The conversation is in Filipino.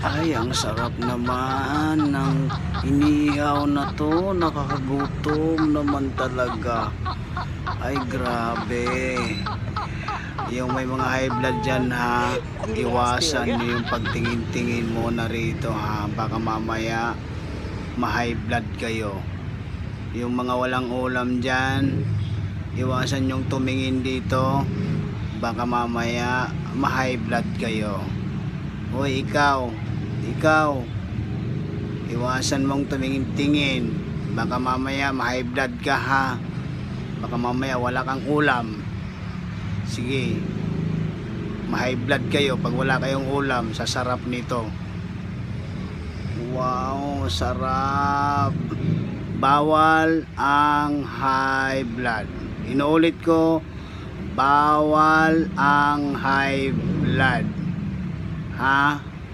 Ay, ang sarap naman ng inihaw na to. Nakakagutom naman talaga. Ay, grabe. Yung may mga high blood dyan ha, iwasan nyo yung pagtingin-tingin muna rito ha. Baka mamaya ma-high blood kayo. Yung mga walang ulam dyan, iwasan yung tumingin dito. Baka mamaya ma-high blood kayo. Hoy, ikaw, iwasan mong tumingin-tingin. Baka mamaya ma-high blood ka ha. Baka mamaya wala kang ulam. Sige, ma-high blood kayo pag wala kayong ulam sa sarap nito. Wow, sarap. Bawal ang high blood. Inuulit ko, bawal ang high blood. Ha?